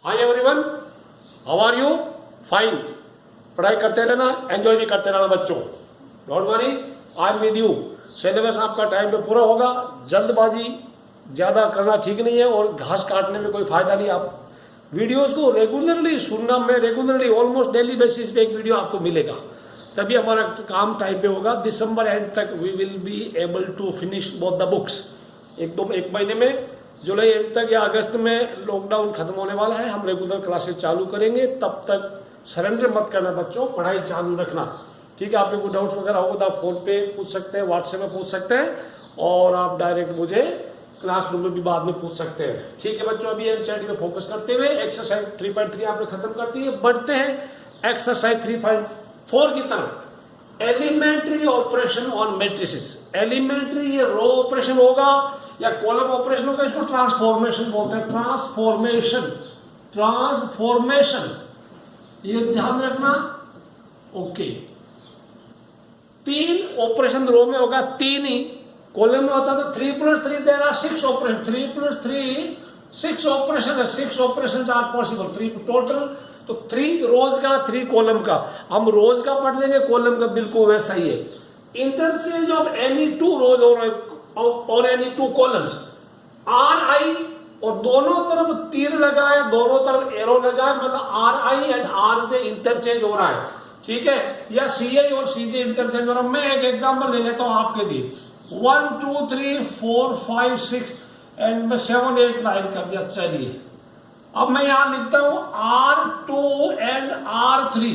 Hi everyone, how are you? Fine. पढ़ाई करते रहना, एंजॉय भी करते रहना बच्चों। Don't worry, I am with you. Syllabus आपका टाइम पे पूरा होगा। जल्दबाजी ज़्यादा करना ठीक नहीं है और घास काटने में कोई फायदा नहीं। आप वीडियोस को रेगुलरली सुनना, मैं रेगुलरली ऑलमोस्ट डेली बेसिस पे एक वीडियो आपको मिलेगा, तभी हमारा काम टाइम पे होगा। दिसंबर एंड तक we will be able to finish both the books. एक महीने में, जुलाई एंड तक या अगस्त में लॉकडाउन खत्म होने वाला है, हम रेगुलर क्लासेस चालू करेंगे। तब तक सरेंडर मत करना बच्चों, पढ़ाई चालू रखना, ठीक है। आपके कोई डाउट्स वगैरह होगा तो आप फोन पे पूछ सकते हैं, व्हाट्सएप में पूछ सकते हैं, और आप डायरेक्ट मुझे क्लासरूम में भी बाद में पूछ सकते हैं, ठीक है बच्चों। अभी एनसीईआरटी पे फोकस करते हुए एक्सरसाइज 3.3 आपने खत्म कर दी है। बढ़ते हैं एक्सरसाइज 3.4 की तरफ। Elementary operation on matrices. Elementary ये रो ऑपरेशन होगा या कॉलम ऑपरेशन होगा, इसको ट्रांसफॉर्मेशन बोलते हैं। ट्रांसफॉर्मेशन ये ध्यान रखना। ओके, 3 ऑपरेशन रो में होगा, 3 ही। कॉलम में होता तो 3 + 3 देर आर 6 ऑपरेशन। 3 + 3 6 ऑपरेशन है। 6 ऑपरेशन आर पॉसिबल। 3 टोटल, तो 3 रोज का, 3 कॉलम का। हम रोज का पढ़ लेंगे, कॉलम का बिल्कुल वैसा ही है। इंटरचेंज ऑफ एनी 2 रोज और एनी 2 कॉलम्स। RI और दोनों तरफ तीर लगाए, दोनों तरफ एरो लगाए, मतलब RI एंड RJ इंटरचेंज हो रहा है, ठीक है। या CI और CJ इंटरचेंज हो रहा है। मैं एक एग्जांपल ले लेता हूं आपके लिए। 1 2 3 4 5 6 एंड मैं 7 8 9 कर दिया। चलिए अब मैं यहां लिखता हूं R2 एंड R3,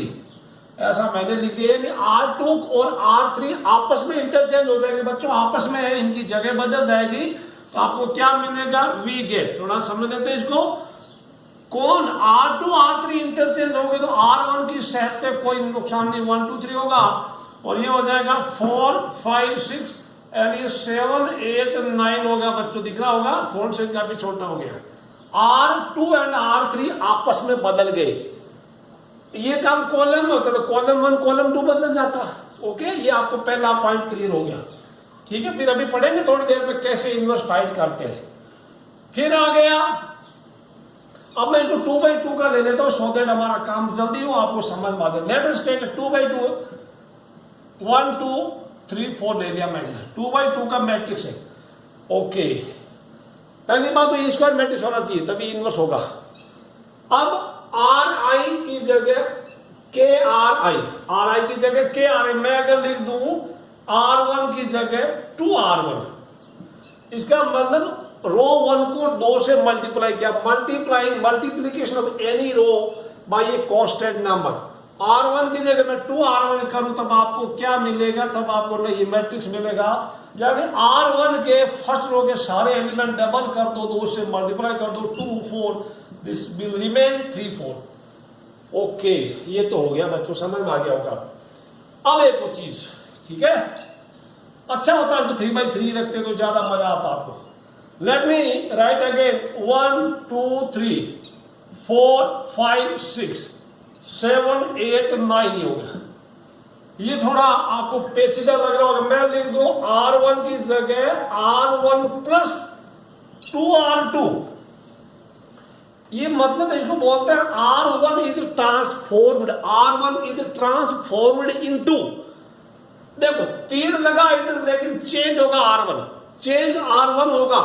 ऐसा मैंने लिख दिया। R2 और R3 आपस में इंटरचेंज हो जाएंगे बच्चों, आपस में है, इनकी जगह बदल जाएगी, तो आपको क्या मिलेगा? We get. थोड़ा समझ लेते हैं इसको। कौन R2 R3 इंटरचेंज होंगे तो R1 की सेहत पे कोई नुकसान नहीं। 1 2 3 होगा और ये हो जाएगा 4 5 6 एंड ये 7 8 9 होगा बच्चों, दिख रहा होगा। फोन से काफी छोटा हो गया। R2 एंड R3 आपस में बदल गए। ये काम कॉलम में होता है, तो कॉलम 1 कॉलम 2 बदल जाता। ओके, ये आपको पहला पॉइंट क्लियर हो गया, ठीक है। फिर अभी पढ़ेंगे थोड़ी देर में कैसे इनवर्स फाइंड करते हैं। फिर आ गया, अब मैं इसको 2/2 का ले लेता हूं, सो दैट हमारा काम जल्दी हो, आपको समझ में आ जाए। Let us take 2/2। 1 2 3 4 ले लिया मैंने। 2/2 का मैट्रिक्स है। ओके, पहली बात तो ये स्क्वायर मैट्रिक्स होना चाहिए, तभी इनवर्स होगा। अब RI की जगह RI की जगह KRI, मैं अगर लिख दूं R1 की जगह 2R1, इसका मतलब रो 1 को 2 से मल्टीप्लाई किया। Multiplication of any row by a constant number. R1 की जगह मैं 2R1 करूं तब आपको क्या मिलेगा? तब आपको ये मैट्रिक्स मिलेगा। यानी R1 के फर्स्ट रो के सारे एलिमेंट डबल कर दो, 2 से मल्टीप्लाई कर दो, 2 4, दिस विल रिमेन 3 4। ओके, ये तो हो गया बच्चों, समझ में आ गया होगा। अब एक और चीज, ठीक है, अच्छा होता है तो 3/3 रखते तो ज्यादा मजा आता आपको। Let me right again. 1 2 3 4 5 6 7 8 9 ही हो गया। ये थोड़ा आपको पेचीदा लग रहा होगा। मैं लिख दूं R1 की जगह R1 + 2R2। ये मतलब इसको बोलते हैं R1 इज ट्रांसफॉर्म्ड इनटू। देखो तीर लगा इधर, लेकिन चेंज होगा R1 होगा।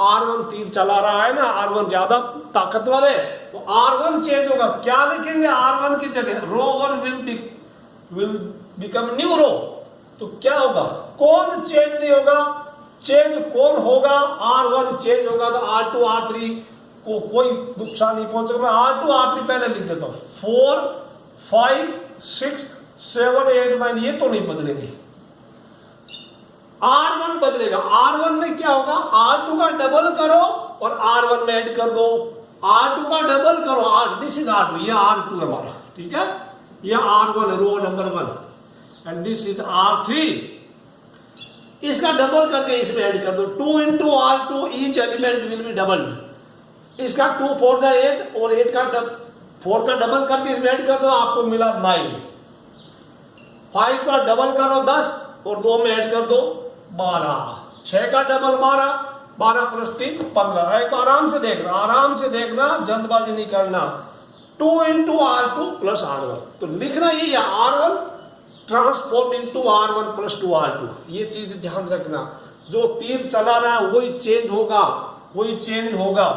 R1 तीर चला रहा है ना, R1 ज्यादा ताकतवर है, तो R1 चेंज होगा। क्या लिखेंगे R1 की जगह? रो 1 विल बिकम न्यू रो। तो क्या होगा? कौन चेंज नहीं होगा? चेंज कौन होगा? R1 चेंज होगा, तो R2 R3 को कोई नुकसान नहीं पहुंचेगा। मैं R2 R3 पहले लिख देता हूं। 4 5 6 7 8 9 ये तो नहीं बदलेंगे। R1 बदलेगा। R1 में क्या होगा? R2 का डबल करो और R1 में ऐड कर दो। R2 का डबल करो, दिस इज R2, ये R2 है हमारा, ठीक है। ये R1 है, row number 1, and this is R3। इसका डबल करके इसमें ऐड कर दो। 2 × R2 each element will be doubled. इसका 2 4 8 और 8 का 4 का डबल करके इसमें ऐड कर दो, आपको मिला 9। 5 का डबल करो 10 और 2 में ऐड कर दो 12। 6 का डबल 12 12 प्लस 3 15। एक आराम से देखना, जल्दबाजी नहीं करना। 2 into R2 प्लस R1, तो लिखना ये या R1 transform into R1 plus 2R2। ये चीज ध्यान रखना, जो तीर चला रहा है वही चेंज होगा।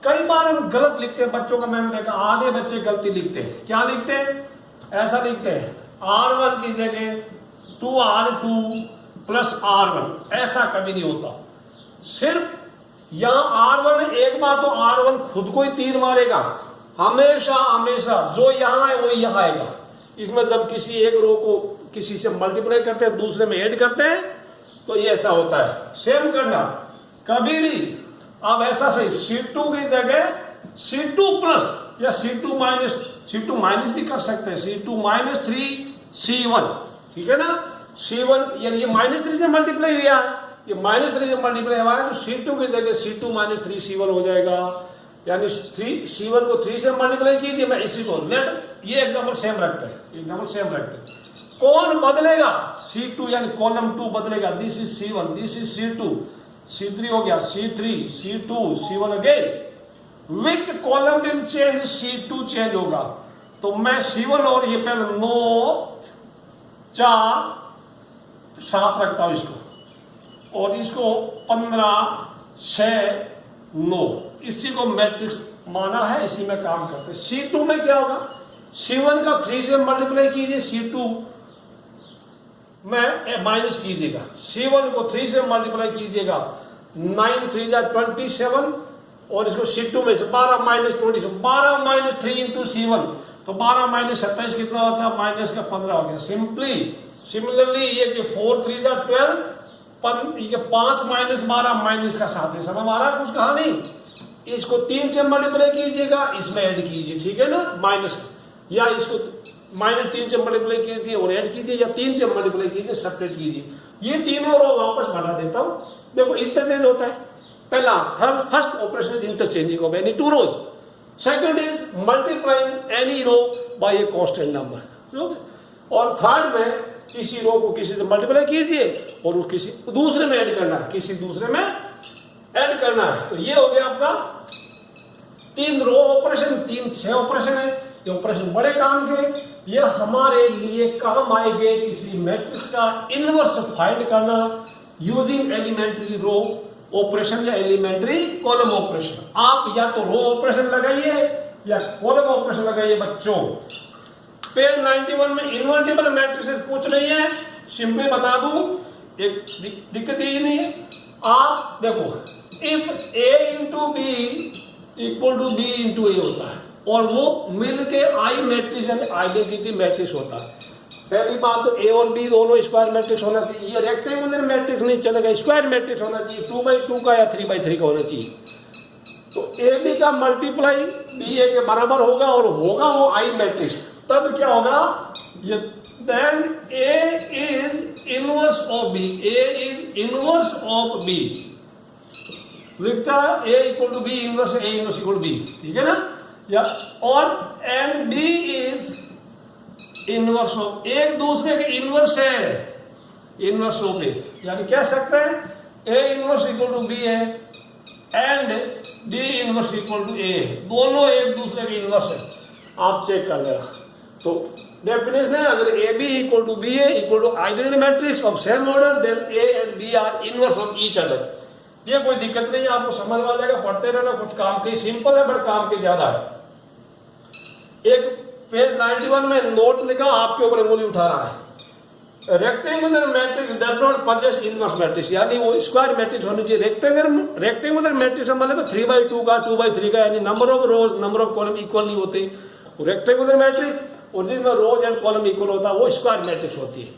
कई बार हम गलत लिखते हैं बच्चों का, मैंने देखा आधे बच्चे गलती लिखते हैं। क्या लिखते हैं? ऐसा लिखते हैं R1 की जगह 2R2 प्लस R1। ऐसा कभी नहीं होता। सिर्फ यहां R1 एक बार तो R1 खुद को ही तीर मारेगा, हमेशा जो यहां है वो यहां आएगा। इसमें जब किसी एक रो को किसी से मल्टीप्लाई करते हैं, दूसरे में ऐड करते हैं, तो ये ऐसा होता है। सेम करना कभी भी। अब ऐसा सही, C2 की जगह C2 प्लस या C2 माइनस भी कर सकते हैं, C2 माइनस 3C1, ठीक है ना। C1 यानी ये -3 से मल्टीप्लाई हुआ, ये -3 से मल्टीप्लाई हुआ है, तो C2 की जगह C2 माइनस 3C1 हो जाएगा। यानी C1 को 3 से मल्टीप्लाई कीजिए, मैं इसी को लेट, ये एग्जाम्पल सेम रखते हैं। कौन बदलेगा? C2 यानी कॉलम 2 बदलेगा। This is C1, this is C2, C3 हो गया, C3, C2, C1 again. Which column will change? C2 change होगा। तो मैं C1 और ये पहले 9 4 7 रखता हूं इसको, और इसको 15 6 9, इसी को मैट्रिक्स माना है, इसी में काम करते हैं। C2 में क्या होगा? C1 का 3 से मल्टीप्लाई कीजिए, C2 में माइनस कीजिएगा। C1 को 3 से मल्टीप्लाई कीजिएगा, 9 3 जा 27, और इसको C2 में से 12 माइनस 20, 12 माइनस 3 इंटू C1, तो 12 माइनस 27 कितना होता है? माइनस का 15 हो गया। सिमिलरली ये 4 3 जा 12, ये 5 माइनस 12 माइनस का 7 है। समझ आ रहा कुछ कहानी? इसको 3 से मल्टीप्लाई कीजिएगा, इसमें ऐड कीजिए, ठीक है ना, माइनस, या इसको -3 से मल्टीप्लाई कीजिए और ऐड कीजिए, या 3 से मल्टीप्लाई कीजिए, सेपरेट कीजिए। ये तीनों रो वापस बढ़ा देता हूं। देखो इंटरचेंज होता है। पहला first operation is interchanging of any 2 rows. Second is multiplying any row by a constant number. और थर्ड में किसी रो को किसी से मल्टीप्लाई कीजिए और वो किसी दूसरे में ऐड करना है, किसी दूसरे में ऐड करना है। तो ये हो गया आपका 3 रो ऑपरेशन, 3 6 ऑपरेशन है। ये ऑपरेशन बड़े काम के, ये हमारे लिए काम आएंगे किसी मैट्रिक्स का इनवर्स फाइंड करना यूजिंग एलिमेंट्री रो ऑपरेशन या एलिमेंट्री कॉलम ऑपरेशन। आप या तो रो ऑपरेशन लगाइए या कॉलम ऑपरेशन लगाइए बच्चों। पेज 91 में इन्वर्टिबल मैट्रिसेस पूछ रही है, सिंपली बता दूं, एक दिक्कत ही नहीं है। आप देखो, if A into B equal to B into A होता है, और वो मिलके आई मैट्रिक्स यानी आइडेंटिटी मैट्रिक्स होता है। पहली बात तो A और B दोनों स्क्वायर मैट्रिक्स होना चाहिए। ये रेक्टेंगुलर मैट्रिक्स नहीं चलेगा, स्क्वायर मैट्रिक्स होना चाहिए, 2x2 का या 3x3 का होना चाहिए। तो AB का मल्टीप्लाई BA के बराबर होगा, और होगा वो आई मैट्रिक्स। तब क्या होगा? ये then A is inverse of B, A is inverse of B लिखता है। A equal to B inverse, A inverse equal to B, ठीक है ना। या और and B is inverse of, एक दूसरे के इनवर्स है, इनवर्स ऑफ A, यानी कह सकते हैं A inverse equal to B है and B inverse equal to A है, दोनों एक दूसरे के इनवर्स है। आप चेक कर लेना। तो डेफिनेशन है, अगर A B equal to B A equal to identity matrix of same order, then A and B are inverse of each other. ये कोई दिक्कत नहीं है, आपको समझ में आ जाएगा, पढ़ते रहना। कुछ काम के सिंपल है बट काम के ज्यादा है। एक पेज 91 में नोट लिखा, आपके ऊपर उंगली उठा रहा है। Rectangular matrix does not possess inverse matrix, यानी वो स्क्वायर मैट्रिक्स होनी चाहिए। रेक्टेंगुलर मैट्रिक्स मतलब 3/2 का, 2/3 का, यानी number of rose number of column equal नहीं होते। रेक्टेंगुलर मैट्रिक्स और जिसमें रोज एंड कॉलम इक्वल होता है वो स्क्वायर मैट्रिक्स होती है।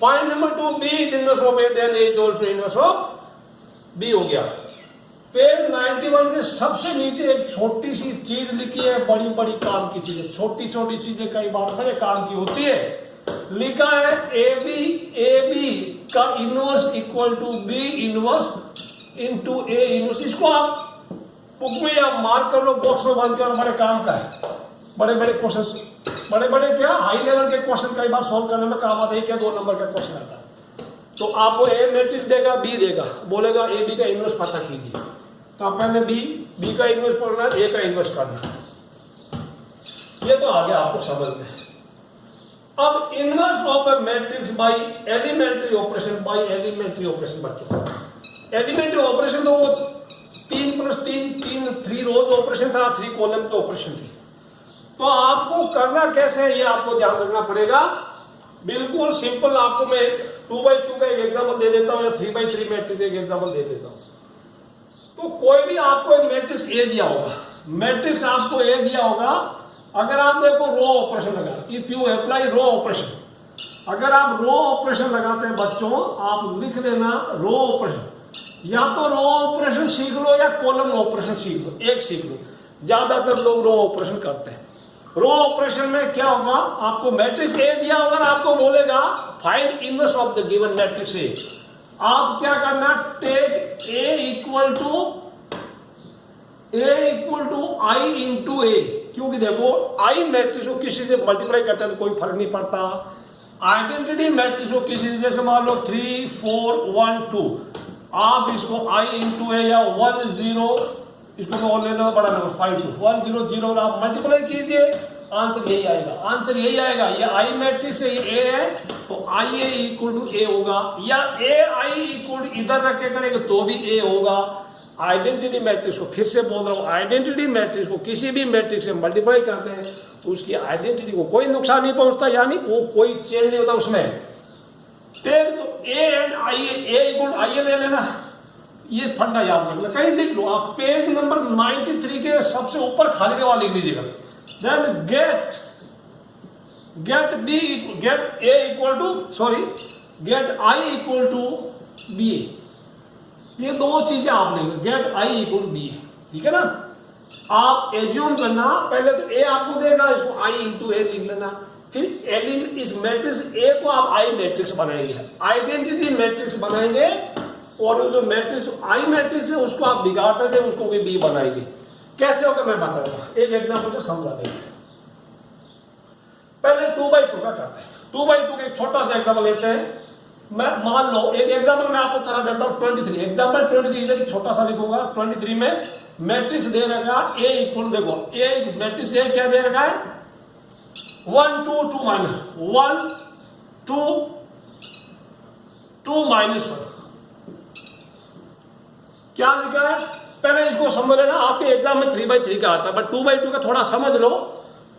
Point number 2, B is inverse of A, then A is also inverse of B हो गया। पेज 91 के सबसे नीचे एक छोटी सी चीज लिखी है, बड़ी बड़ी काम की चीजें। छोटी छोटी चीजें कई बार बड़े काम की होती है। लिखा है AB का inverse equal to B inverse into A inverse. इसको आप बुक में आप मार्क कर लो, बॉक्स में बंद करो, बड़े काम का है। बड़े बड़े क्वेश्चन, बड़े बड़े क्या हाई लेवल के क्वेश्चन कई बार सॉल्व करने में काम आता है, 1 या 2 नंबर का क्वेश्चन आता है। तो आपको ए मैट्रिक्स देगा, बी देगा, बोलेगा ए बी का इनवर्स पता कीजिए। तो आप पहले बी का इनवर्स पढ़ना, ए का इनवर्स करना। ये तो आ गया आपको समझ में। अब inverse of a matrix by elementary operation, by elementary operation बच्चों, एलिमेंट्री ऑपरेशन तो वो 3+3 3 रोज ऑपरेशन था, 3 कॉलम की ऑपरेशन थी। तो आपको करना कैसे है ये आपको ध्यान रखना पड़ेगा। बिल्कुल सिंपल, आपको मैं 2x2 का एक एग्जाम्पल दे देता हूँ या 3x3 मैट्रिक्स एक एग्जाम्पल दे देता हूँ। तो कोई भी आपको एक मैट्रिक्स ए दिया होगा, मैट्रिक्स आपको ए दिया होगा, अगर आप देखो रो ऑपरेशन लगा, if you apply row operation, अगर आप रो ऑपरेशन लगाते हैं बच्चों, आप लिख देना रो ऑपरेशन, या तो रो ऑपरेशन सीख लो या कॉलम ऑपरेशन सीख लो, एक सीख लो। ज्यादातर लोग रो ऑपरेशन करते हैं। रो ऑपरेशन में क्या होगा, आपको मैट्रिक्स ए दिया होगा, आपको बोलेगा find inverse of the given matrix A. आप क्या करना, take A equal to I into A, क्योंकि देखो आई मैट्रिक्स को किसी से मल्टीप्लाई करते हैं तो कोई फर्क नहीं पड़ता। आइडेंटिटी मैट्रिक्स को किसी से, जैसे मान लो 3 4 1 2, आप इसको आई इंटू ए या 1 0, इसको तो और लेना बड़ा नंबर 5 2 1 0 0 आप मल्टीप्लाई कीजिए, आंसर यही आएगा, आंसर यही आएगा। ये आई मैट्रिक्स है, ये ए है, तो आई ए इक्वल टू ए होगा, या ए आई इक्वल इधर रख के करेंगे तो भी ए होगा। आइडेंटिटी मैट्रिक्स को फिर से बोल रहा हूं, आइडेंटिटी मैट्रिक्स को किसी भी मैट्रिक्स से मल्टीप्लाई करते हैं तो उसकी आइडेंटिटी को कोई नुकसान नहीं पहुंचता, यानी वो कोई चेंज नहीं होता उसमें। टेक तो A and I A equal I ए ले लेना, ये फंडा याद रखना, कहीं लिख लो आप, पेज नंबर 93 के सबसे ऊपर खाली जगह लिख लीजिएगा। Then get A equal to get I equal to B A, ये दो चीजें आप लिख लो, get I equal B A, ठीक है ना। आप एज्यूम करना, पहले तो ए आपको देगा, इसको आई इंटू ए लिख लेना, फिर इस मैट्रिक्स ए को आप आई मैट्रिक्स बनाएंगे, आइडेंटिटी मैट्रिक्स बनाएंगे, और जो मैट्रिक्स आई मैट्रिक्स है उसको आप बिगाड़ते थे, उसको भी बी बनाएंगे। कैसे होगा मैं बताऊंगा, एक एग्जांपल से समझा देंगे। पहले 2x2 का करते हैं। 2x2 का एक छोटा सा एग्जांपल लेते हैं। मैं मान लो एक एग्जांपल मैं आपको करा देता हूं, 23 एग्जांपल 23 इधर छोटा सा लिखूंगा। 23 में मैट्रिक्स दे रखा है ए इक्वल, देखो ए मैट्रिक्स ए क्या दे रखा है, 1 2 2 -1 1 2 2 -1, क्या लिखा है, पहले इसको समझ लेना। आपके एग्जाम में 3x3 का आता है, बट 2x2 का थोड़ा समझ लो।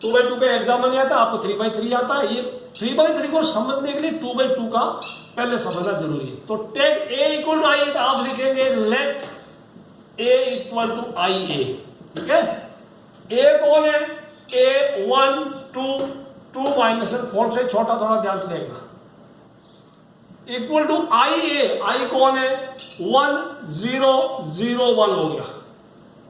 2x2 का एग्जाम में नहीं आता, आपको 3x3 आता है। ये 3x3 को समझने के लिए 2x2 का पहले समझना जरूरी है। तो टेक ए इक्वल टू आई, तो आप लिखेंगे लेट ए इक्वल टू आई ए, ठीक है। ए कौन है, ए 1 2 2 -1, कौन से छोटा, थोड़ा ध्यान से देखना, इक्वल टू आई ए, आई कौन है, 1 0 0 1 हो गया,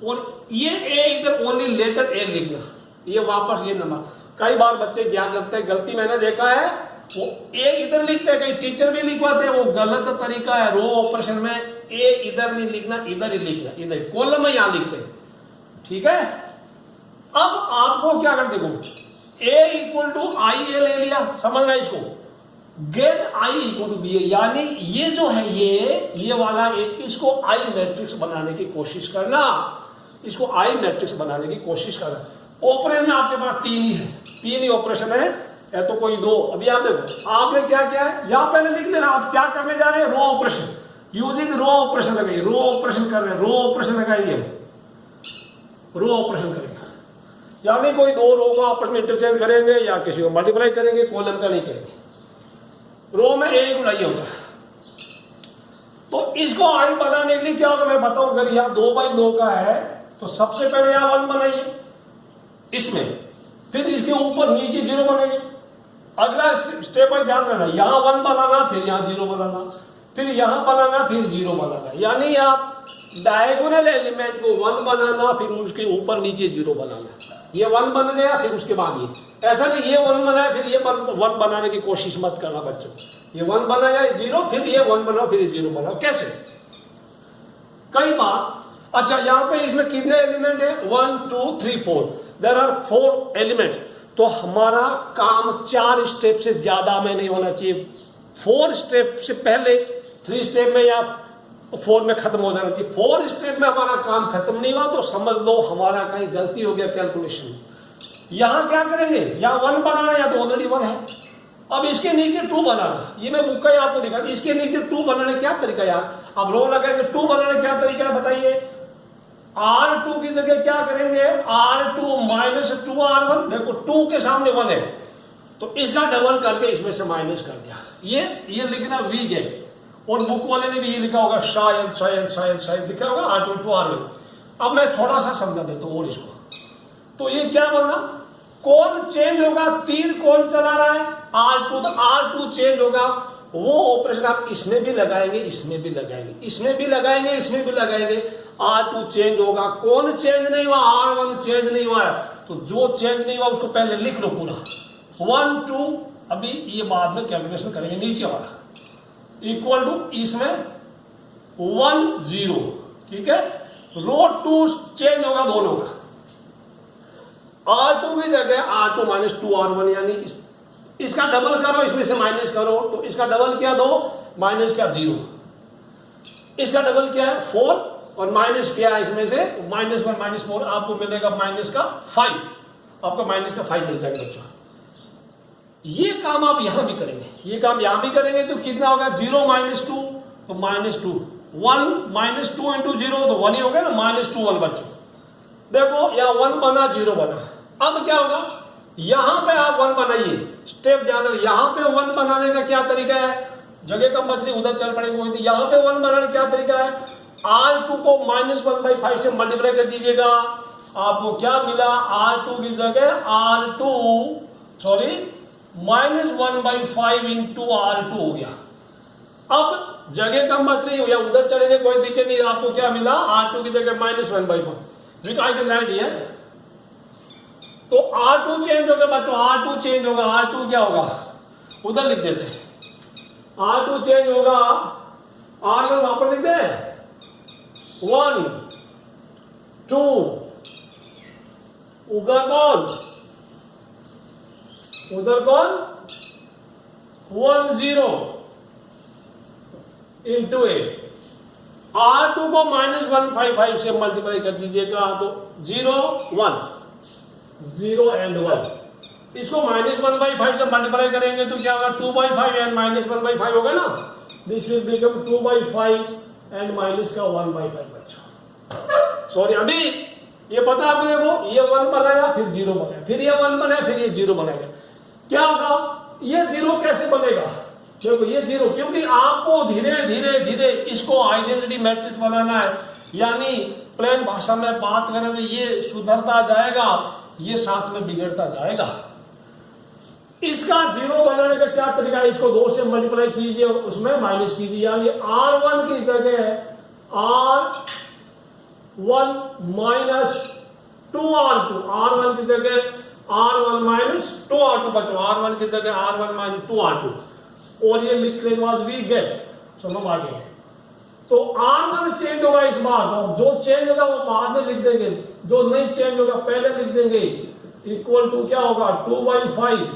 और ये ए इधर ओनली लेटर ए लिखना, ये वापस ये नंबर। कई बार बच्चे ध्यान रखते हैं, गलती मैंने देखा है, वो ए इधर लिखते हैं, कई टीचर भी लिखवाते हैं, वो गलत तरीका है। रो ऑपरेशन में ए इधर नहीं लिखना, इधर ही लिखना, इधर कॉलम में यहां लिखते हैं, ठीक है। अब आपको क्या करते, देखो ए इक्वल टू आई ए ले लिया, समझना इसको, get I equal to B A, यानी ये जो है ये वाला एक, इसको आई मैट्रिक्स बनाने की कोशिश करना, इसको आई मैट्रिक्स बनाने की कोशिश करना। ऑपरेशन आपके पास 3 ही है, 3 ही ऑपरेशन है, या तो कोई 2। अभी आप देखो आपने क्या किया है, यहां पहले लिख लेना आप क्या करने जा रहे हैं, row operation, using row operation लगाइए, रो ऑपरेशन कर रहे हैं, रो ऑपरेशन लगाइए, रो ऑपरेशन करेंगे, यानी कोई 2 रो को आपस में इंटरचेंज करेंगे या किसी को मल्टीप्लाई करेंगे, कॉलम का नहीं करेंगे। रो में ए गुणा होता है, तो इसको आई बनाने के लिए क्या होगा मैं बताऊं। अगर यहां 2x2 का है तो सबसे पहले यहां 1 बनाइए इसमें, फिर इसके ऊपर नीचे 0 बनाइए। अगला स्टेप है, ध्यान रखना, यहां 1 बनाना, फिर यहां 0 बनाना, फिर यहां बनाना, फिर 0 बनाना, यानी आप डायगोनल एलिमेंट को 1 बनाना, फिर उसके ऊपर नीचे 0 बनाना। ये 1 बन गया, फिर उसके बाद ये, ऐसा नहीं ये 1 बनाया फिर ये 1 बनाने की कोशिश मत करना बच्चों। ये 1 बनाया 0, फिर ये 1 बनाओ, फिर 0 बनाओ, कैसे, कई बार। अच्छा यहां पे इसमें कितने एलिमेंट है, 1 2 3 4, देयर आर 4 एलिमेंट। तो हमारा काम 4 स्टेप से ज्यादा में नहीं होना चाहिए, 4 स्टेप से पहले 3 स्टेप में या 4 में खत्म हो जाना चाहिए। 4 स्टेप में हमारा काम खत्म नहीं हुआ तो समझ लो हमारा कहीं गलती हो गया कैलकुलेशन। यहां क्या करेंगे, या 1 बनाना या तो ऑलरेडी 1 है, अब इसके नीचे 2 बनाना, ये मैं बुक का आपको दिखा, इसके नीचे 2 बनाने क्या तरीका यार, अब रो लगाएंगे 2 बनाने क्या तरीका है बताइए। R2 की जगह क्या करेंगे, R2 माइनस 2R1, देखो 2 के सामने 1 है तो इसका डबल करके इसमें से माइनस कर दिया, ये लिखना वीक है, और बुक वाले ने भी ये लिखा होगा शायद शायद शायद शायद लिखा होगा R2 to R1। अब मैं थोड़ा सा समझा देता हूँ और इसको, तो ये क्या बनना, कौन चेंज होगा, तीर कौन चला रहा है, R2, तो R2 चेंज होगा, वो ऑपरेशन आप इसमें भी लगाएंगे, इसमें भी लगाएंगे, इसमें भी लगाएंगे, इसमें भी लगाएंगे, R2 चेंज होगा, कौन चेंज नहीं हुआ, R1 चेंज नहीं हुआ है, तो जो चेंज नहीं हुआ उसको पहले लिख लो पूरा 1 2, अभी ये बाद में कैलकुलेशन करेंगे, नीचे वाला इक्वल टू इसमें 1 0, ठीक है, रो 2 चेंज होगा दोनों का, R2 की जगह R2 माइनस 2R1, यानी इसका डबल करो, इसमें से माइनस करो, तो इसका डबल क्या दो, माइनस क्या 0, इसका डबल क्या है 4, और माइनस क्या है इसमें से -1 -4, आपको मिलेगा माइनस का 5, आपको माइनस का 5 मिल जाएगा बच्चों। ये काम आप यहां भी करेंगे, ये काम यहां भी करेंगे तो कितना होगा, 0 - 2 तो -2, 1 - 2 × 0 तो 1 ही हो गया ना, -2 1 बच्चों। देखो यहाँ 1 बना 0 बना, अब क्या होगा, यहां पे आप 1 बनाइए, स्टेप ज्यादा, यहां पे 1 बनाने का क्या तरीका है, जगह कम बच रही उधर चल पड़ेगी, यहां पे 1 बनाने का क्या तरीका है, R2 को -1/5 से मल्टीप्लाई कर दीजिएगा, आपको क्या मिला, R2 की जगह R2 सॉरी -1/5 × R2 हो गया। अब जगह कम बच रही हो या उधर चलेंगे कोई दिक्कत नहीं, आपको क्या मिला, R2 की जगह -1/5, विच आई कैन राइट हियर, तो R2 चेंज होगा बच्चों, R2 चेंज होगा, R2 क्या होगा, उधर लिख देते हैं, R2 चेंज होगा, R1 वहां पर लिख दे, 1 2, उधर कौन 1 0 इंटू ए, R2 को -1/5 से मल्टीप्लाई कर दीजिएगा तो 0 1 0 and 1, इसको -1/5 से मल्टीप्लाई करेंगे तो क्या होगा, 2/5 and -1/5 होगा ना, this will become 2/5 and minus का 1/5 बच्चों। सॉरी अभी ये पता आपको, देखो ये 1 बनाया फिर 0 बनाया, फिर ये 1 बनाया फिर ये 0 बनाएगा, क्या होगा, ये 0 कैसे बनेगा, देखो ये 0, क्योंकि आपको धीरे धीरे धीरे इसको आइडेंटिटी मैट्रिक्स बनाना है, यानी प्लेन भाषा में बात करें तो ये सुधरता जाएगा, ये साथ में बिगड़ता जाएगा। इसका 0 बनाने का क्या तरीका है, इसको 2 से मल्टीप्लाई कीजिए, उसमें माइनस कीजिए, यानी R1 की जगह R1 माइनस 2R2, R1 की जगह R1 माइनस 2R2 बच्चों, R1 की जगह R1 माइनस 2R2, और ये लिखने के बाद वी गेट, सुनो आगे, तो R1 चेंज होगा इस बार, जो चेंज होगा वो बाद में लिख देंगे, जो नहीं चेंज होगा पहले लिख देंगे, इक्वल टू क्या होगा, 2/5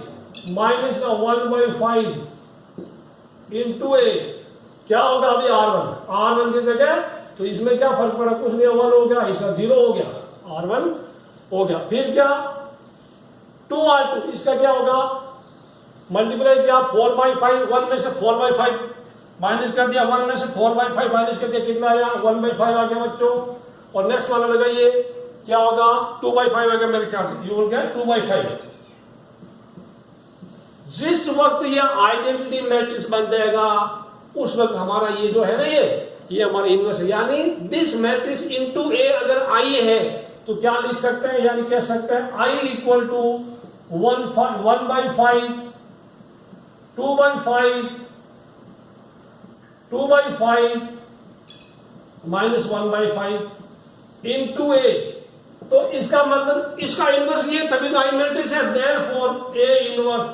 माइनस का 1/5 इंटू ए, क्या होगा अभी R1 की जगह, तो इसमें क्या फर्क पड़ा, कुछ नहीं, 1 हो गया, इसका 0 हो गया, R1 हो गया, फिर क्या 2R2, इसका क्या होगा, मल्टीप्लाई किया 4/5, 1 में से 4/5 माइनस कर दिया, 1 में से 4/5 माइनस कर दिया, कितना आया, 1/5 आ गया बच्चों, और नेक्स्ट वाला लगाइए, क्या होगा, 2/5 आ गया मेरे ख्याल, यू विल गेट 2/5। जिस वक्त ये आइडेंटिटी मैट्रिक्स बन जाएगा उस वक्त हमारा ये जो है ना, ये हमारा इनवर्स है, यानी दिस मैट्रिक्स इनटू ए अगर आई है तो क्या लिख सकते हैं, यानी कह सकते हैं I equal to 1/5 2/5 minus 1/5 into A, तो इसका मतलब इसका इनवर्स ये, तभी तो आई मैट्रिक्स है, therefore A inverse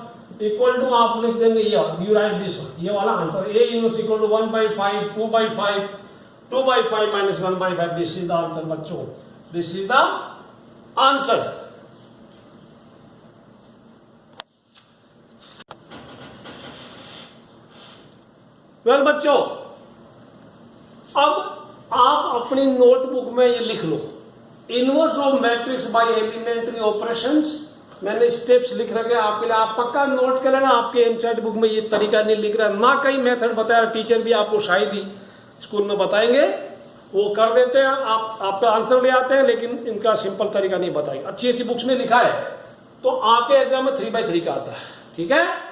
equal to, आप लिख देंगे ये, यू राइट दिस, ये वाला answer, A inverse equal to 1/5 2/5 minus 1/5, this is the answer बच्चों, this is the answer. Well बच्चों, अब आप अपनी नोटबुक में ये लिख लो, inverse of matrix by elementary operations. मैंने स्टेप्स लिख रखे आपके लिए, आप पक्का नोट कर लेना। आपके एनसीईआरटी बुक में ये तरीका नहीं लिख रहा, ना कहीं मेथड बताया, टीचर भी आपको शायद ही स्कूल में बताएंगे, वो कर देते हैं, आप आपका आंसर ले आते हैं, लेकिन इनका सिंपल तरीका नहीं बताएंगे। अच्छी अच्छी बुक्स में लिखा है, तो आपके एग्जाम में 3x3 का आता है, ठीक है।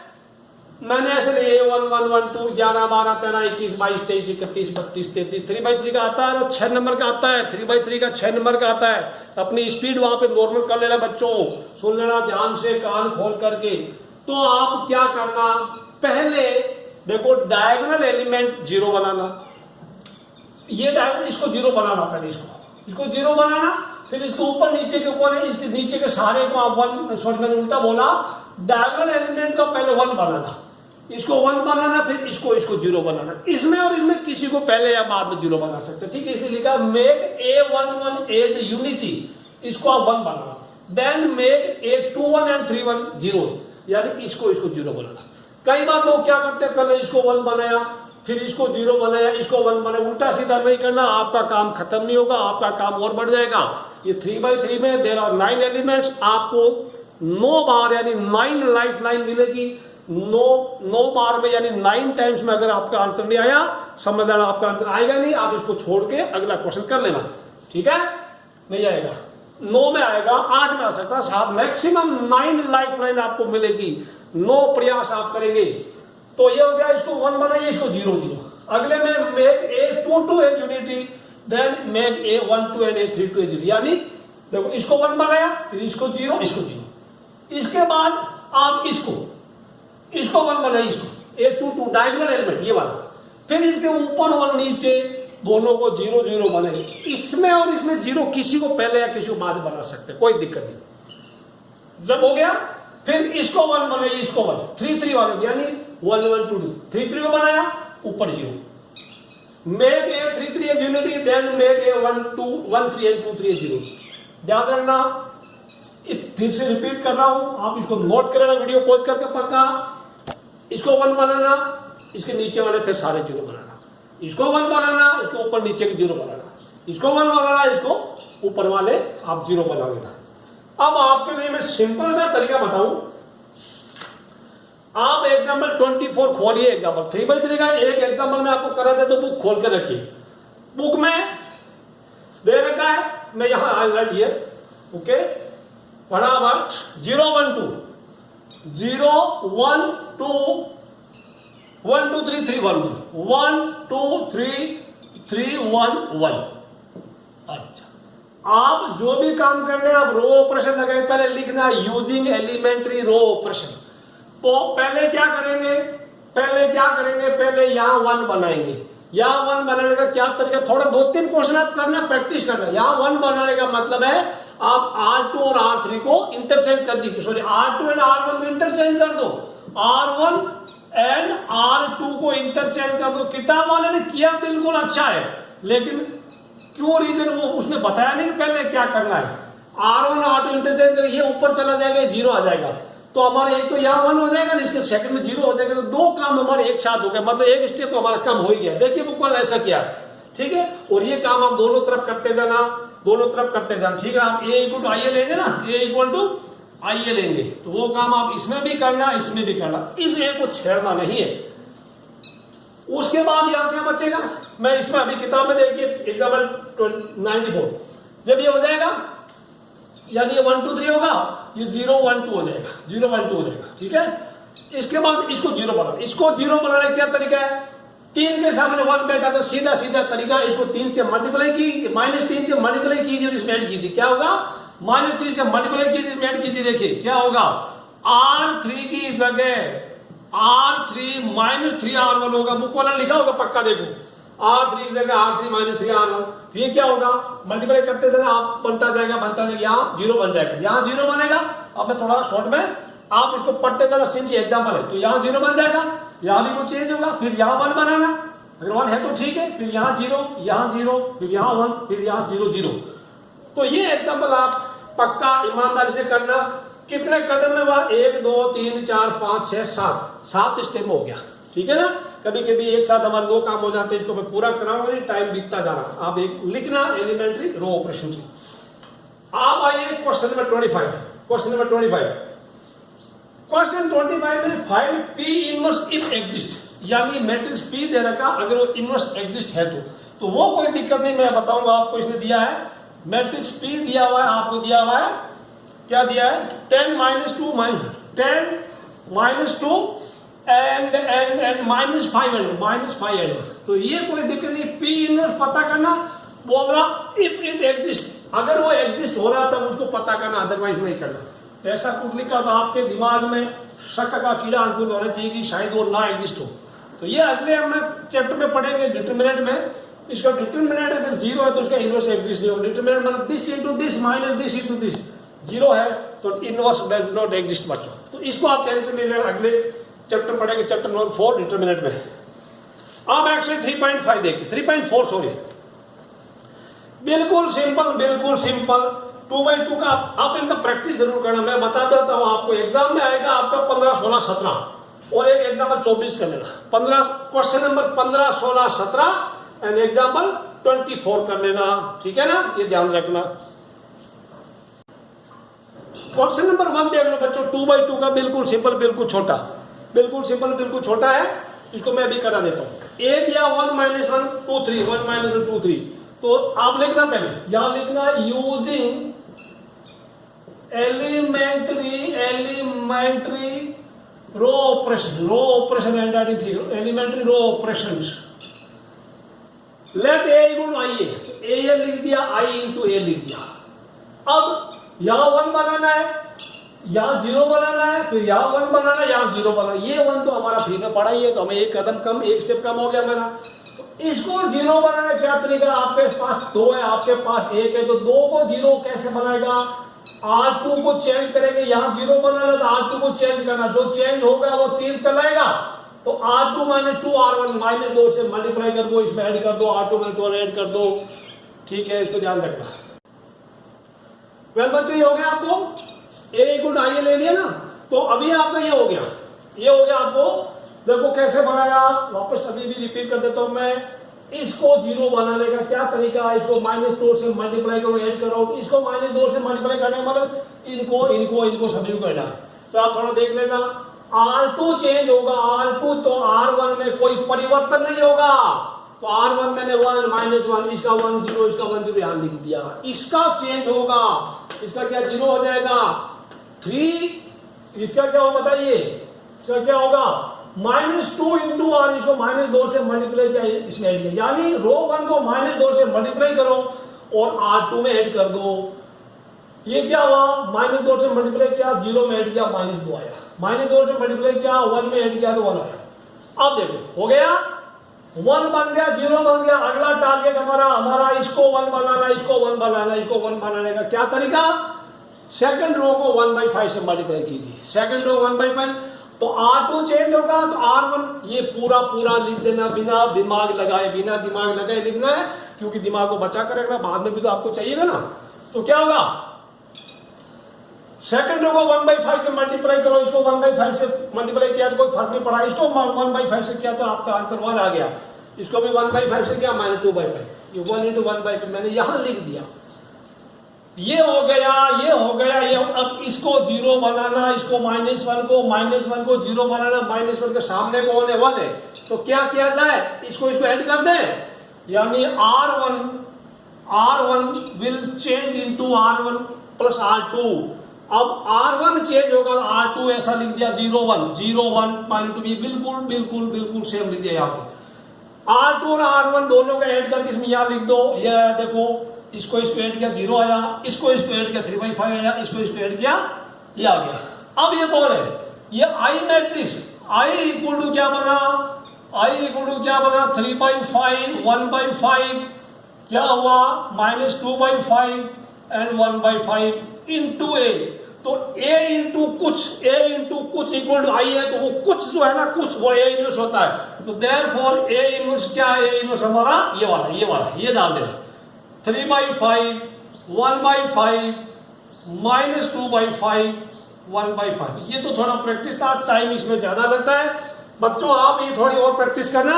मैंने ऐसे नहीं 1 1 1 2 11 12 13 21 22 23 31 32 33 3x3 का आता है, और 6 नंबर का आता है। 3x3 का 6 नंबर का आता है। अपनी स्पीड वहां पे नॉर्मल कर लेना बच्चों, सुन लेना ध्यान से कान खोल करके। तो आप क्या करना, पहले देखो डायगोनल एलिमेंट 0 बनाना, ये डायगोनल इसको 0 बनाना, पहले इसको 0 बनाना, फिर इसको ऊपर नीचे के ऊपर है, इसके नीचे के सारे को आप 1, सॉरी मैंने उल्टा बोला, डायगोनल एलिमेंट का पहले 1 बनाना, इसको 1 बनाना, फिर इसको 0 बनाना। इसमें और इसमें किसी को पहले या बाद में 0 बना सकते, ठीक है। इसलिए लिखा मेक A11 एज यूनिटी, इसको आप 1 बनाना, देन मेक A21 एंड 31 0, यानी इसको 0 बनाना। कई बार लोग क्या करते हैं, पहले इसको 1 बनाया, फिर इसको 0 बनाया, इसको 1 बनाया, उल्टा सीधा नहीं करना, आपका काम खत्म नहीं होगा, आपका काम और बढ़ जाएगा। ये 3x3 में देयर आर 9 एलिमेंट्स, आपको 9 बार यानी 9 लाइफ लाइन मिलेगी। 9 बार में यानी 9 टाइम्स में अगर आपका आंसर नहीं आया, समझ लेना आपका आंसर आएगा नहीं, आप इसको छोड़ के अगला क्वेश्चन कर लेना, ठीक है। नहीं आएगा 9 में आएगा, 8 में आ सकता है, 7, मैक्सिमम 9 लाइफ लाइन आपको मिलेगी। 9 प्रयास आप करेंगे, तो ये हो गया, इसको 1 बनाइए, इसको 0 0। अगले में make A22 as unity, then make A12 and A32 as unity, यानी देखो इसको 1 बनाया, फिर इसको 0, इसको 0। इसके बाद आप इसको 1 बनाइए, इसको A22 डायगोनल एलिमेंट ये वाला, फिर इसके ऊपर और नीचे दोनों को 0 0 बनाइए। इसमें और इसमें 0 किसी को पहले या किसी को बाद बना सकते, कोई दिक्कत नहीं। जब हो गया, फिर इसको 1 बनाइए, इसको 1 3 3 वाले, यानी 1 1 2 3 3 को बनाया, ऊपर 0। Make A33 as unity, then make A1 2 1 3 and 2 3 0। ध्यान रखना, फिर से रिपीट कर रहा हूं, आप इसको नोट कर लेना, वीडियो पॉज करके पक्का। इसको 1 बनाना, इसके नीचे वाले फिर सारे 0 बनाना, इसको 1 बनाना, इसको ऊपर नीचे के 0 बनाना, इसको 1 बनाना, इसको ऊपर वाले आप 0 बना लेना। अब आपके लिए मैं सिंपल सा तरीका बताऊं, आप एग्जाम्पल 24 खोलिए, एग्जाम्पल 3x3 का एक एग्जाम्पल में आपको करा दे, तो बुक खोल के रखिए। बुक में दे रखा है, मैं यहां हाईलाइट ये, ओके, फटाफट 0 1 2 0 1 2 1 2 3 3 1 1 2 3 3 1 1। अच्छा, आप जो भी काम करने आप रो ऑपरेशन लगाए, पहले लिखना यूजिंग एलिमेंट्री रो ऑपरेशन। तो पहले क्या करेंगे, पहले यहां 1 बनाएंगे। यहां 1 बनाने का क्या तरीका, थोड़ा 2-3 क्वेश्चन आप करना, प्रैक्टिस करना। यहां 1 बनाने का मतलब है आप R2 और R3 को इंटरचेंज कर दीजिए, सॉरी R2 एंड R1 को इंटरचेंज कर दो, R1 एंड R2 को इंटरचेंज कर दो। किताब वाले ने किया बिल्कुल अच्छा है, लेकिन क्यों रीजन वो उसने बताया नहीं पहले क्या करना है। R1 R2 इंटरचेंज करिए, ये ऊपर चला जाएगा, 0 आ जाएगा, तो हमारे एक तो यहाँ 1 हो जाएगा, इसके सेकंड में 0 हो जाएगा, तो 2 काम हमारे एक साथ हो गए, मतलब एक स्टेप तो हमारा कम हो ही गया। देखिए बुक वाला ऐसा किया, ठीक है। और ये काम आप दोनों तरफ करते जाना, दोनों तरफ करते जाना, ठीक है। आप A इक्वल टू आई ए लेंगे ना, A इक्वल टू आई ए लेंगे, तो वो काम आप इसमें भी करना, इसमें भी करना, इस A को छेड़ना नहीं है। उसके बाद यहाँ क्या बचेगा, मैं इसमें अभी किताब में देखिए एग्जाम्पल 94, जब ये हो जाएगा यानी ये 1 2 3 होगा, ये 0 1 2 हो जाएगा, 0 1 2 हो जाएगा, ठीक है। इसके बाद इसको 0 बनाना, इसको 0 बनाने का क्या तरीका है, 3 के सामने 1 बैठा तो सीधा सीधा तरीका, इसको 3 से मल्टीप्लाई की, -3 से मल्टीप्लाई कीजिए, इसमें ऐड कीजिए, क्या होगा, -3 से मल्टीप्लाई कीजिए, इसमें ऐड कीजिए, देखिए क्या होगा, R3 की जगह R3 -3 R1 होगा। बुक वाला लिखा होगा पक्का, देखो R3 की जगह R3 -3 R1, ये क्या होगा, मल्टीप्लाई करते जाना, आप बनता जाएगा, यहाँ 0 बन जाएगा, यहाँ 0 बनेगा। अब मैं थोड़ा शॉर्ट में आप इसको पढ़ते जाना, सिंस एग्जाम्पल है, तो यहाँ 0 बन जाएगा, यहाँ भी कुछ चेंज होगा, फिर यहाँ 1 बनाना, अगर 1 है तो ठीक है, फिर यहाँ 0, यहाँ 0, फिर यहाँ 1, फिर यहाँ 0 0। तो ये एग्जाम्पल आप पक्का ईमानदारी से करना। कितने कदम में वह 1 2 3 4 5 6 7 स्टेप हो गया, ठीक है ना। कभी कभी एक साथ हमारे दो काम हो जाते हैं, इसको मैं पूरा कराऊंगा नहीं, टाइम बीतता जा रहा। आप एक लिखना एलिमेंट्री रो ऑपरेशन से। आप आइए question number 25। Question number 25, question 25 में find P inverse if exist, यानी मैट्रिक्स पी दे रखा, अगर वो इनवर्स एग्जिस्ट है तो वो कोई दिक्कत नहीं, मैं बताऊंगा आपको। इसने दिया है मैट्रिक्स पी दिया हुआ है, आपको दिया हुआ है, क्या दिया है, 10 - 2 -2 एंड -5 तो ये कोई दिक्कत नहीं। पी इनवर्स पता करना, बोल रहा इफ इट एग्जिस्ट, अगर वो एग्जिस्ट हो रहा तब उसको पता करना, अदरवाइज नहीं करना। तो ऐसा कुछ लिखा तो आपके दिमाग में शक का कीड़ा अंकुरित होना चाहिए कि शायद वो ना एग्जिस्ट हो। तो ये अगले हम चैप्टर में पढ़ेंगे डिटरमिनेंट में। इसका डिटरमिनेंट अगर 0 है तो उसका इनवर्स एग्जिस्ट नहीं होगा। डिटरमिनेंट मतलब this into this minus this into this 0 है तो इनवर्स डज नॉट एग्जिस्ट बच्चों। तो इसको आप टेंशन नहीं लेना, अगले चैप्टर पढ़ेंगे, चैप्टर नंबर 4 डिटरमिनेंट में। अब एक्चुअली 3.5 देखिए, 3.4 सॉरी, बिल्कुल सिंपल 2/2 का आप इनका प्रैक्टिस जरूर करना। मैं बता देता हूं आपको, एग्जाम में आएगा आपका 15, 16, 17 और एक एग्जाम्पल 24 कर लेना। 15 क्वेश्चन नंबर 15, 16, 17 एंड एग्जाम्पल 24 कर लेना, ठीक है ना, ये ध्यान रखना। क्वेश्चन नंबर 1 देख लो बच्चों, 2/2 का बिल्कुल सिंपल, बिल्कुल छोटा, बिल्कुल सिंपल, बिल्कुल छोटा है। इसको मैं अभी करा देता हूं। ए दिया 1 - 1 2 3 1 - 1 2 3, तो आप लिखना पहले, यहां लिखना using elementary row operation elementary row operations. Let A equal I A लिख दिया, आई इंटू ए लिख दिया। अब यहां 1 बनाना है, यहां 0 बनाना है, फिर यहां 1 बनाना है, यहां 0 बनाना है। ये 1 तो हमारा फ्री में पड़ा ही है, तो हमें एक कदम कम, एक स्टेप कम हो गया मेरा। तो इसको 0 बनाने क्या तरीका, आपके पास 2 है, आपके पास 1 है, तो 2 को 0 कैसे बनाएगा, R2 को चेंज करेंगे, यहां 0 बनाना था, R2 को चेंज करना, जो चेंज होगा वो तीर चलाएगा। तो R2 - 2 R1 -2 से मल्टीप्लाई कर दो, इसमें ऐड कर दो, R2 - 2 ऐड कर दो, ठीक है, इसको ध्यान रखना। वेल बच्चों, ये हो गया आपको ए इक्वल टू आई ले लिया ना, तो अभी आपका ये हो गया, ये हो गया। आपको देखो कैसे बनाया, वापस अभी भी रिपीट कर देता हूं मैं। इसको 0 बनाने का क्या तरीका है, इसको -2 से मल्टीप्लाई करो, ऐड करो। इसको -2 से मल्टीप्लाई करने का मतलब इनको सभी को करना है। तो आप थोड़ा देख लेना, R2 चेंज होगा, R2 तो R1 में कोई परिवर्तन नहीं होगा, तो R1 मैंने 1 -1, इसका 1 0, इसका 1 0 यहां लिख दिया। इसका चेंज होगा, इसका क्या 0 हो जाएगा 3, इसका क्या होगा बताइए, इसका क्या होगा -2 इंटू R, इसको -2 से मल्टीप्लाई किया, इसमें ऐड किया, यानी रो 1 को -2 से मल्टीप्लाई करो और R2 में ऐड कर दो। ये क्या हुआ, -2 से मल्टीप्लाई किया, 0 में ऐड किया, -2 आया, -2 से मल्टीप्लाई किया, 1 में ऐड किया तो 1 आया। अब देखो हो गया, 1 बन गया, 0 बन गया। अगला टारगेट हमारा इसको 1 बनाना, इसको 1 बनाना, इसको 1 बनाने का क्या तरीका, सेकंड रो को 1/5 से मल्टीप्लाई कीजिए, सेकंड रो 1/5, तो R2 चेंज होगा, तो R1 ये पूरा लिख देना, बिना दिमाग लगाए लिखना है, क्योंकि दिमाग को बचा कर रखना, बाद में भी तो आपको चाहिएगा ना। तो क्या होगा, सेकंड रो को 1/5 से मल्टीप्लाई करो, इसको 1/5 से मल्टीप्लाई किया तो कोई फर्क नहीं पड़ा, इसको 1/5 से किया तो आपका आंसर 1 आ गया, इसको भी 1/5 से किया -2/5, ये 1 × 1/5 मैंने यहां लिख दिया। ये हो गया, ये अब इसको 0 बनाना, इसको -1 को 0 बनाना, -1 के सामने को 1 है, तो क्या किया जाए, इसको ऐड कर दें, यानी R1 will change into R1 plus R2। अब R1 चेंज होगा, R2 ऐसा लिख दिया 0 1 -2, बिल्कुल सेम लिख दिया यहाँ पे। R2 और R1 दोनों का ऐड करके इसमें यहाँ लिख दो, ये देखो, इसको ऐड किया 0 आया, इसको ऐड किया 3/5 आया, इसको ऐड किया ये आ गया। अब ये कौन है, ये आई मैट्रिक्स, आई इक्वल टू क्या बना, 3/5 1/5 क्या हुआ -2/5 एंड 1/5 इंटू ए। तो a इंटू कुछ इक्वल टू आई है, तो वो कुछ जो है ना, कुछ वो a इनवर्स होता है। तो देयरफॉर a इनवर्स क्या है, a इनवर्स हमारा ये वाला ये डाल देना, 3/5 1/5 -2/5 1/5। ये तो थोड़ा प्रैक्टिस था, टाइम इसमें ज्यादा लगता है, बच्चों आप ये थोड़ी और प्रैक्टिस करना,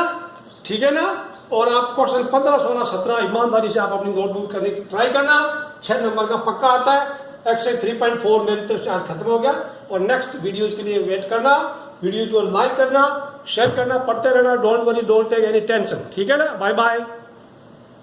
ठीक है ना। और आप क्वेश्चन 15, 16, 17 ईमानदारी से आप अपनी नोटबुक करने की ट्राई करना। 6 नंबर का पक्का आता है। एक्सरसाइज 3.4 मेरी तरफ से आज खत्म हो गया, और नेक्स्ट वीडियोज के लिए वेट करना। वीडियोज को लाइक करना, शेयर करना, पढ़ते रहना। Don't worry, don't take any tension, ठीक है ना। Bye bye.